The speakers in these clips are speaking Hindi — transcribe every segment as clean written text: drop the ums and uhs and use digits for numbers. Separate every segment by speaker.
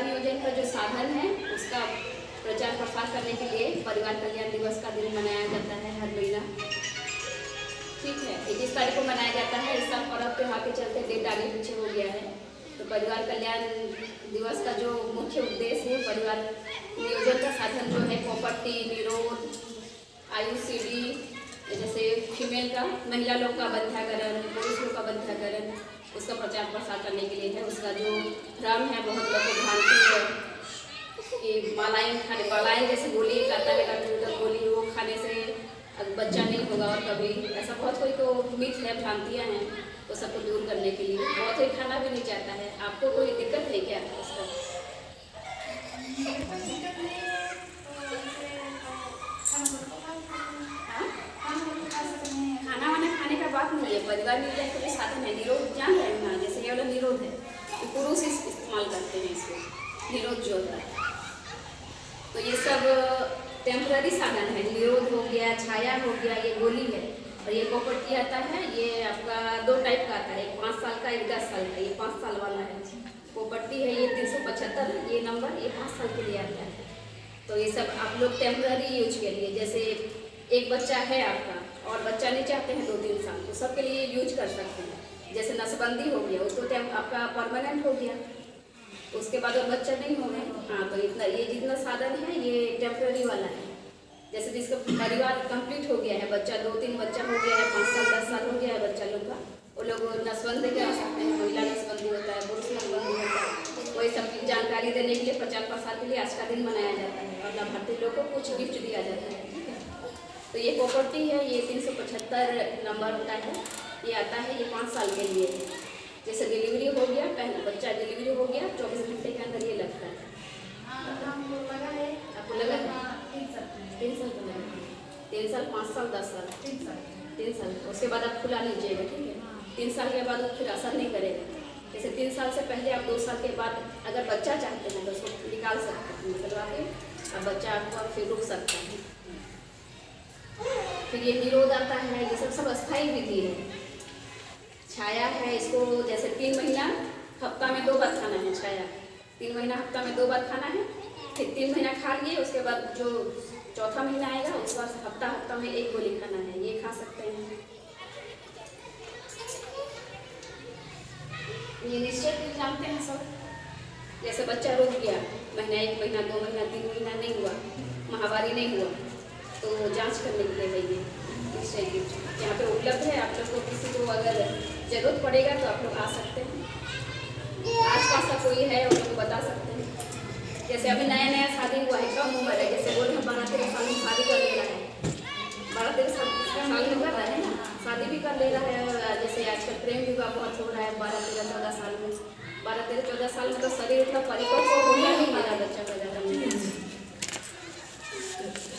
Speaker 1: नियोजन का जो साधन है उसका प्रचार प्रसार करने के लिए परिवार कल्याण दिवस का दिन मनाया जाता है हर महीना। ठीक है, 21 तारीख को मनाया जाता है। इस साल पर्व त्योहार के चलते डेट आगे पीछे हो गया है। तो परिवार कल्याण दिवस का जो मुख्य उद्देश्य है, परिवार नियोजन का साधन जो है प्रॉपर्टी निरोध, आयुषी, जैसे फीमेल का, महिला लोग का बंध्याकरण, पुरुष लोग का बंध्याकरण, उसका प्रचार प्रसार करने के लिए है। उसका जो भ्रम है, बहुत लोग को भ्रांति है कि मालाएं जैसे गोली लाता है गोली, वो खाने से बच्चा नहीं होगा और कभी ऐसा बहुत कोई तो मिथ है, भ्रांतियाँ हैं, वो सबको दूर करने के लिए बहुत कोई खाना भी नहीं चाहता है। आपको कोई दिक्कत है क्या उसका? खाना वाना खाने का बात नहीं है, परिवार नियोजन का भी साधन है। निरोध जान रहे हैं ना, जैसे ये वाला निरोध है, पुरुष इस्तेमाल करते हैं इसको, निरोध जो है। तो ये सब टेम्पररी साधन है। निरोध हो गया, छाया हो गया, ये गोली है। और ये प्रॉपर्टी आता है, ये आपका 2 टाइप का आता है, एक 5 साल का, एक 10 साल का। ये 5 साल वाला है प्रॉपर्टी है, ये 375 ये नंबर, ये 5 साल के लिए आता है। तो ये सब आप लोग टेम्पररी यूज के लिए, जैसे एक बच्चा है आपका और बच्चा नहीं चाहते हैं 2-3 साल, तो सबके लिए यूज कर सकते हैं। जैसे नसबंदी हो गया, उसको आपका परमानेंट हो गया, उसके बाद और बच्चा नहीं होगा। हाँ, तो इतना ये जितना साधन है ये टेम्पररी वाला है। जैसे जिसका परिवार कंप्लीट हो गया है, बच्चा 2-3 बच्चा हो गया है, 5 साल 10 साल हो गया है बच्चा लोग का, वो लोग नसबंदी करा सकते हैं। महिला नसबंदी होता है, पुरुष नसबंदी होता है। वही सब की जानकारी देने के लिए, प्रचार प्रसार के लिए आज का दिन मनाया जाता है और लाभार्थी लोग को कुछ गिफ्ट दिया जाता है। ठीक है, तो ये प्रॉपर्टी है, ये 375 नंबर होता है, ये आता है, ये 5 साल के लिए है। जैसे डिलीवरी हो गया, पहले बच्चा डिलीवरी हो गया, 24 घंटे के अंदर ये लगता है। आपको लगा है? 3 साल का लगा, 3 साल, 5 साल, 10 साल, 3 साल। उसके बाद आप खुला लीजिएगा। ठीक है, 3 साल के बाद वो फिर असर नहीं करेगा। जैसे 3 साल से पहले आप 2 साल के बाद अगर बच्चा चाहते हैं तो उसको निकाल सकते हैं, मतलब आके अब बच्चा आपको फिर रुक सकता है। फिर ये निरोध आता है, ये सब अस्थायी विधि है। छाया है, इसको जैसे 3 महीना हफ्ता में 2 बार खाना है। छाया 3 महीना हफ्ता में 2 बार खाना है, फिर 3 महीना खा लिए, उसके बाद जो चौथा महीना आएगा उस बार हफ्ता में 1 गोली खाना है, ये खा सकते हैं। ये निश्चय जानते हैं सब। जैसे बच्चा रुक गया, महीना 1 महीना 2 महीना 3 महीना नहीं हुआ, महावारी नहीं हुआ, तो जांच करने के लिए है ये निश्चय गिफ्ट यहाँ पे उपलब्ध है। आप लोग को किसी को अगर जरूरत पड़ेगा तो आप लोग आ सकते हैं। आसपास का कोई है वो लोग बता सकते हैं। जैसे अभी नया शादी हुआ है, कम उम्र है, जैसे बोले हम 12-13 साल में शादी कर ले रहा है, 12-13 साल में कर रहा है ना, शादी भी कर ले रहा है। जैसे आजकल प्रेम विवाह बहुत हो रहा है 12-13-14 साल में। 12-13-14 साल में तो शरीर उतना परिपक्व होना नहीं है बच्चा का ज़्यादा नहीं,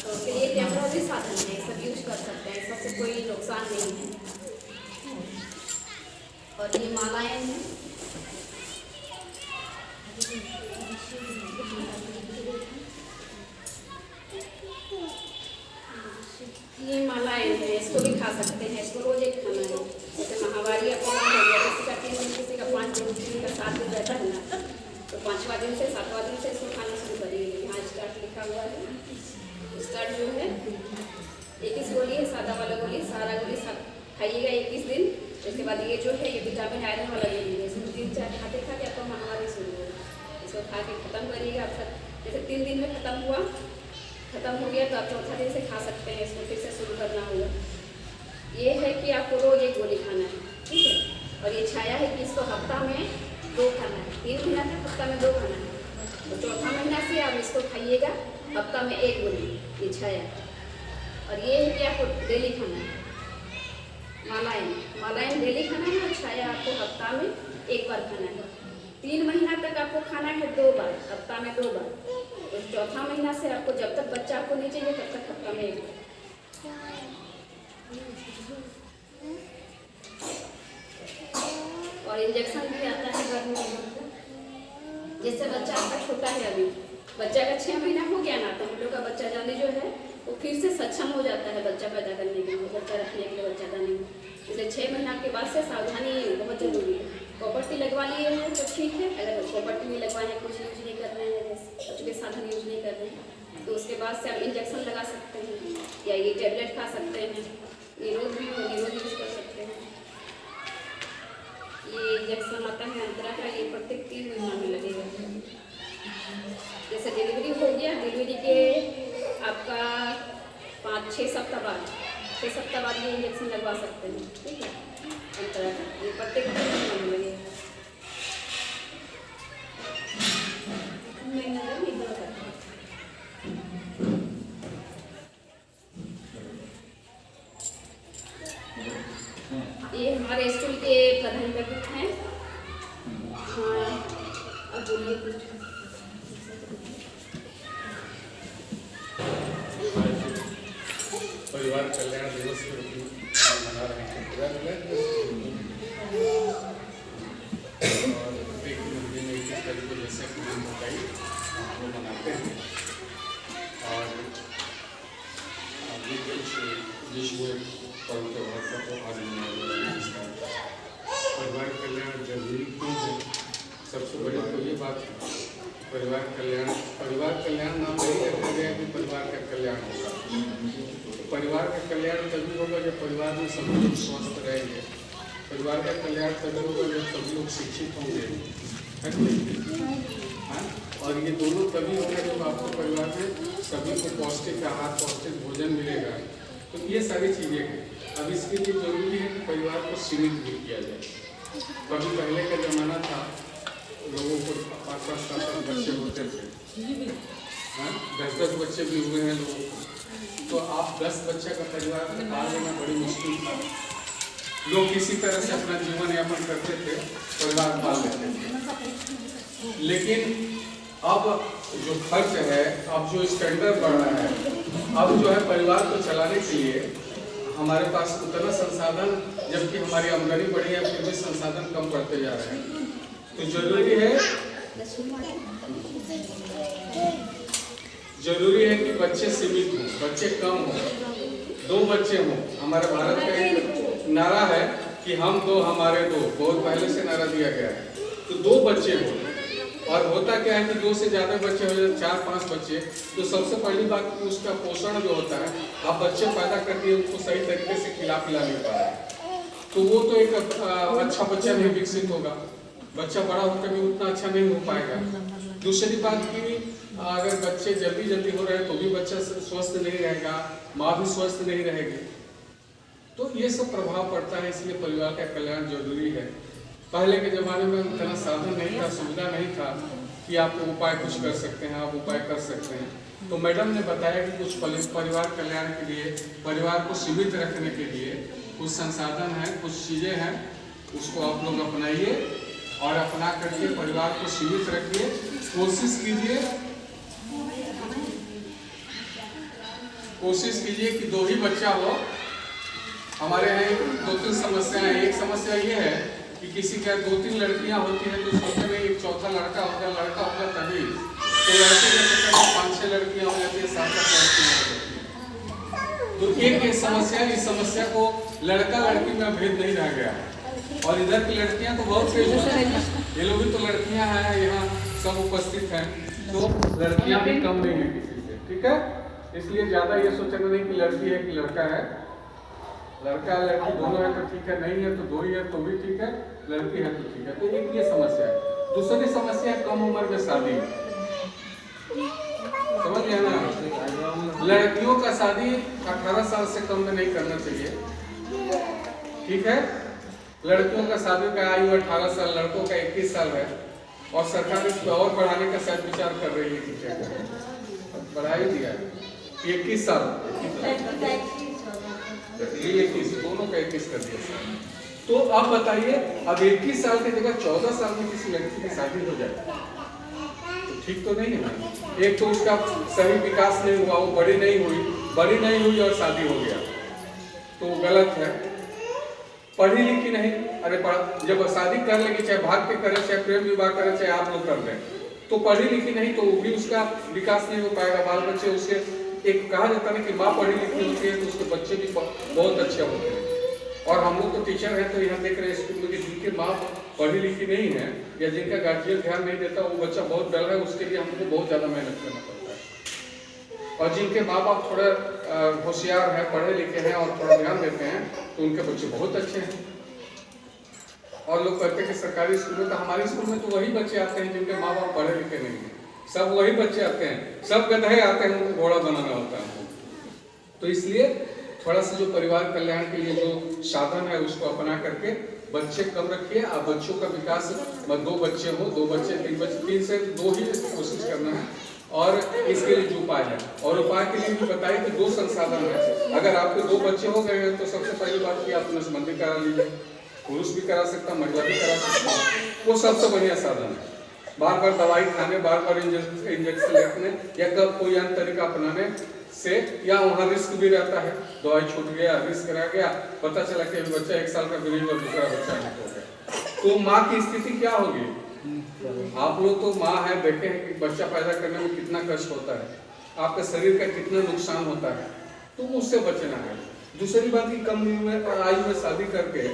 Speaker 1: तो उसके लिए टेम्पररी साधन है, सब यूज कर सकते हैं, सबसे कोई नुकसान नहीं है। और ये मालाएं हैं, ये मालाएं हैं, इसको भी खा सकते हैं, इसको रोज एक खाना है। जैसे महावारी अपना हो गया, किसी का 3 दिन, किसी का 5 दिन, किसी का 7 दिन रहता है ना, तो 5वां दिन से 7वां दिन से इसको खाना शुरू करिए। यहाँ स्टार्ट लिखा हुआ है, स्टार्ट जो है 21 गोली है, सादा वाला गोली, सारा गोली खाइएगा 21 दिन। उसके बाद ये जो है ये विटामिन आयरन वाला गोली है, इसमें 3-4 खाते खाते आपका महावारी शुरू होगा। इसको खा के ख़त्म करिएगा। आपका जैसे 3 दिन में ख़त्म हो गया तो आप चौथा दिन से खा सकते हैं, इसको फिर से शुरू करना होगा। ये है कि आपको रोज 1 गोली खाना है। ठीक है, और ये छाया है कि इसको हफ्ता में 2 खाना है। 3 महीना तक हफ्ता में 2 खाना है, तो चौथा महीना से आप इसको खाइएगा हफ्ता में 1 गोली, ये छाया। और ये है कि आपको डेली खाना है। मालाएं डेली खाना है, और छाया आपको हफ्ता में 1 बार खाना है। 3 महीना तक आपको खाना है 2 बार, हफ्ता में 2 बार। तो चौथा महीना से आपको जब तक बच्चा आपको नहीं चाहिए तब तक हफ्ता में 1 बार। और इंजेक्शन भी आता है गर्मी में। जैसे बच्चा आपका छोटा है, अभी बच्चा का 6 महीना हो गया ना, तो हम लोग का बच्चा जाने जो है वो फिर से सक्षम हो जाता है बच्चा पैदा करने के लिए, बच्चा रखने के लिए, बच्चा दाने में। इसलिए 6 महीना के बाद से सावधानी बहुत जरूरी है। प्रॉपर्टी लगवा लिए हैं तो ठीक है, अगर प्रॉपर्टी नहीं लगवाए हैं, कुछ यूज नहीं करना चूँकि साधन यूज नहीं कर रहे हैं, तो उसके बाद से आप इंजेक्शन लगा सकते हैं या ये टेबलेट खा सकते हैं। निरोध भी निरोध यूज कर सकते हैं। ये इंजेक्शन आता है अंतरा का, ये प्रत्येक 3 महीना में लगेगा। जैसे डिलीवरी हो गया, डिलीवरी के आपका 5-6 सप्ताह बाद 6 सप्ताह बाद ये इंजेक्शन लगवा सकते हैं। ठीक है, अंतरा का ये प्रत्येक 3 महीना में लगेगा। ये हमारे स्कूल के प्रधानाध्यापक हैं। हाँ, अब बोलिए कुछ।
Speaker 2: परिवार कल्याण दिवस के रूप में मना रहे हैं और प्रत्येक महीने में 21 तारीख को जैसे बताई हम लोग मनाते हैं। और अभी कुछ विश्व पर्व त्योहार का तो आज परिवार कल्याण जरूरी क्यों है? सबसे बड़ी तो ये बात है, परिवार कल्याण नाम नहीं रखा गया कि परिवार का कल्याण होगा। परिवार का कल्याण तभी होगा जब परिवार में सभी लोग स्वस्थ रहेंगे। परिवार का कल्याण तभी होगा जब सभी लोग शिक्षित होंगे, और ये दोनों तभी होगा जब आपको परिवार में सभी को पौष्टिक आहार, पौष्टिक भोजन मिलेगा। तो ये सारी चीज़ें हैं। अब इसके लिए जरूरी है कि परिवार को सीमित भी किया जाए। कभी पहले का जमाना था, लोगों को 5-5, 7-7 बच्चे होते थे, 10-10 बच्चे भी हुए हैं लोगों को। तो आप 10 बच्चे का परिवार में पाल लेना बड़ी मुश्किल था। लोग किसी तरह से अपना जीवन यापन करते थे, परिवार पाल लेते थे। लेकिन अब जो खर्च है, अब जो स्टैंडर्ड बढ़ रहा है, अब जो है परिवार को चलाने के लिए हमारे पास उतना संसाधन, जबकि हमारी आमदनी बढ़ी है फिर भी संसाधन कम पड़ते जा रहे हैं। तो जरूरी है कि बच्चे सीमित हों, बच्चे कम हों, 2 बच्चे हों। हमारे भारत का एक नारा है कि हम 2 हमारे 2, बहुत पहले से नारा दिया गया है। तो 2 बच्चे हों। और होता क्या है कि 2 से ज़्यादा बच्चे हो जाए, 4-5 बच्चे, तो सबसे पहली बात कि उसका पोषण जो होता है, आप बच्चे पैदा करके उसको सही तरीके से खिला नहीं पा रहे, तो वो तो एक अच्छा बच्चा नहीं विकसित होगा। बच्चा बड़ा होकर भी उतना अच्छा नहीं हो पाएगा। दूसरी बात कि अगर बच्चे जल्दी हो रहे हैं तो भी बच्चा स्वस्थ नहीं रहेगा, माँ भी स्वस्थ नहीं रहेगी। तो ये सब प्रभाव पड़ता है, इसलिए परिवार का कल्याण जरूरी है। पहले के ज़माने में इतना साधन नहीं था, सुविधा नहीं था कि आप उपाय कुछ कर सकते हैं, आप उपाय कर सकते हैं। तो मैडम ने बताया कि कुछ परिवार कल्याण के लिए, परिवार को सीमित रखने के लिए कुछ संसाधन हैं, कुछ चीज़ें हैं, उसको आप लोग अपनाइए और अपना करके परिवार को सीमित रखिए। कोशिश कीजिए कि 2 ही बच्चा हो। हमारे यहाँ 2-3 समस्याएं हैं। एक समस्या ये है कि किसी के 2-3 लड़कियां होती हैं तो सोचते हैं एक चौथा लड़का होगा तभी, तो लड़के जब 5-6 लड़कियां हो जाती है, 7-8 लड़कियां हो जाती है। तो एक समस्या, इस समस्या को लड़का लड़की में भेद नहीं रह गया है। और इधर की लड़कियां तो बहुत तेज हैं, ये लोग भी तो लड़कियां हैं, यहाँ सब उपस्थित हैं, तो लड़कियां भी कम नहीं है किसी से। ठीक है, इसलिए ज्यादा ये सोचना नहीं कि लड़की है कि लड़का है। लड़का लड़की दोनों है तो ठीक है, नहीं है तो 2 ही है तो भी ठीक है, लड़की है तो ठीक है। तो एक ये समस्या है। दूसरी समस्या है कम उम्र में शादी। समझ गया ना, लड़कियों का शादी 18 साल से कम में नहीं करना चाहिए। ठीक है, लड़कियों का शादी का आयु 18 साल, लड़कों का 21 साल है। और सरकार इसको और बढ़ाने का शायद विचार कर रही है, बढ़ा ही दिया है 21 साल, 21 दोनों का 21 कर दिया। तो अब बताइए, अब 21 साल की जगह 14 साल में किसी लड़की की शादी हो जाए तो ठीक तो नहीं है ना। एक तो उसका सही विकास नहीं हुआ, वो बड़ी नहीं हुई और शादी हो गया, तो गलत है। पढ़ी लिखी नहीं, अरे जब शादी कर लेगी, चाहे भाग के करे, चाहे प्रेम विवाह करे, चाहे आप लोग कर लें, तो पढ़ी लिखी नहीं तो भी उसका विकास नहीं हो पाएगा। बाल बच्चे उसके, एक कहा जाता है कि माँ पढ़ी लिखी होती है तो उसके बच्चे भी बहुत अच्छे होते हैं। और हम लोग तो टीचर हैं, तो यहाँ देख रहे हैं स्कूल में कि जिनके माँ पढ़ी लिखी नहीं है या जिनका गार्जियन ध्यान नहीं देता, वो बच्चा बहुत डर है, उसके लिए हमको बहुत ज़्यादा मेहनत करना पड़ता है। और जिनके माँ बाप थोड़ा होशियार हैं, पढ़े लिखे हैं और थोड़ा ध्यान देते हैं, तो उनके बच्चे बहुत अच्छे हैं। और लोग कहते हैं कि सरकारी स्कूल में, तो हमारे स्कूल में तो वही बच्चे आते हैं जिनके माँ बाप पढ़े लिखे नहीं हैं, सब वही बच्चे आते हैं, सब गधे आते हैं, उनको घोड़ा बनाना होता है। तो इसलिए थोड़ा सा जो परिवार कल्याण के लिए जो साधन है उसको अपना करके बच्चे कम रखिए। आप बच्चों का विकास, 2 बच्चे हो, 2 बच्चे 3 बच्चे, 3 से 2 ही कोशिश करना है। और इसके लिए जो उपाय है, और उपाय के लिए भी बताइए कि 2 संसाधन है। अगर आपके 2 बच्चे हो गए हैं तो सबसे पहली बात की आप नसबंदी करा लीजिए, पुरुष भी करा सकता, महिला भी करा सकता, वो सबसे बढ़िया साधन है। बार बार दवाई खाने, बार बार इंजेक्शन लेने या कब कोई अन्य तरीका अपनाने से, या वहाँ रिस्क भी रहता है, दवाई छूट गया, रिस्क रह गया, पता चला कि बच्चा 1 साल का भी नहीं हुआ, दूसरा बच्चा नहीं हो गया, तो माँ की स्थिति क्या होगी? आप लोग तो माँ है, देखे हैं कि बच्चा पैदा करने में कितना कष्ट होता है, आपके शरीर का कितना नुकसान होता है, तो उससे बचना है। दूसरी बात की कम आयु में शादी करके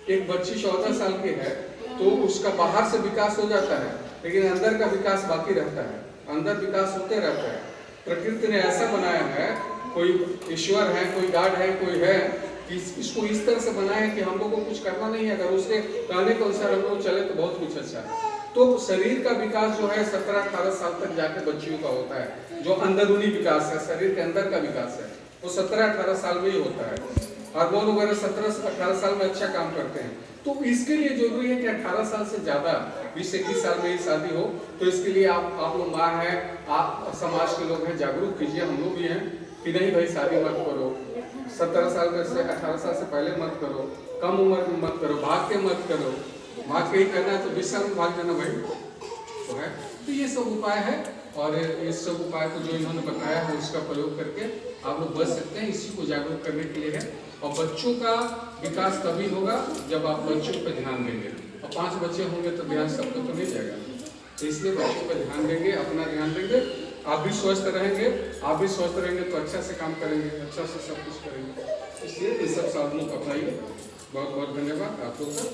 Speaker 2: एक बच्ची 14 साल की है तो उसका बाहर से विकास हो जाता है, लेकिन अंदर का विकास बाकी रहता है, अंदर विकास होते रहता है। प्रकृति ने ऐसा बनाया है, कोई ईश्वर है, कोई गॉड है, कोई है कि इसको इस तरह से बनाया है कि हम लोग को कुछ करना नहीं है, अगर उसके कहने के अनुसार हम लोग चले तो बहुत कुछ अच्छा है। तो शरीर का विकास जो है 17-18 साल तक जाके बच्चियों का होता है, जो अंदरूनी विकास है, शरीर के अंदर का विकास है, वो 17-18 साल में ही होता है। हार्मोन वगैरह 17 से 18 साल में अच्छा काम करते हैं। तो इसके लिए जरूरी है कि 18 साल से ज्यादा 20-21 साल में ही शादी हो। तो इसके लिए आप लोग माँ हैं, आप समाज के लोग हैं, जागरूक कीजिए, हम लोग भी हैं कि नहीं भाई शादी मत करो, 17 साल से 18 साल से पहले मत करो, कम उम्र में मत करो, भाग के मत करो, भाग के ही करना है तो 20 साल में भाग जाना भाई तो है। तो ये सब उपाय है, और इस सब उपाय को जो इन्होंने बताया है उसका प्रयोग करके आप लोग बच सकते हैं। इसी को जागरूक करने के लिए है। और बच्चों का विकास तभी होगा जब आप बच्चों पर ध्यान देंगे। और 5 बच्चे होंगे तो ध्यान सबको तो नहीं जाएगा, तो इसलिए बच्चों पर ध्यान देंगे, अपना ध्यान देंगे, आप भी स्वस्थ रहेंगे, आप भी स्वस्थ रहेंगे तो अच्छा से काम करेंगे, अच्छा से सब कुछ करेंगे। इसलिए ये सब साधनों को अपनाइए। बहुत बहुत धन्यवाद आप लोग का।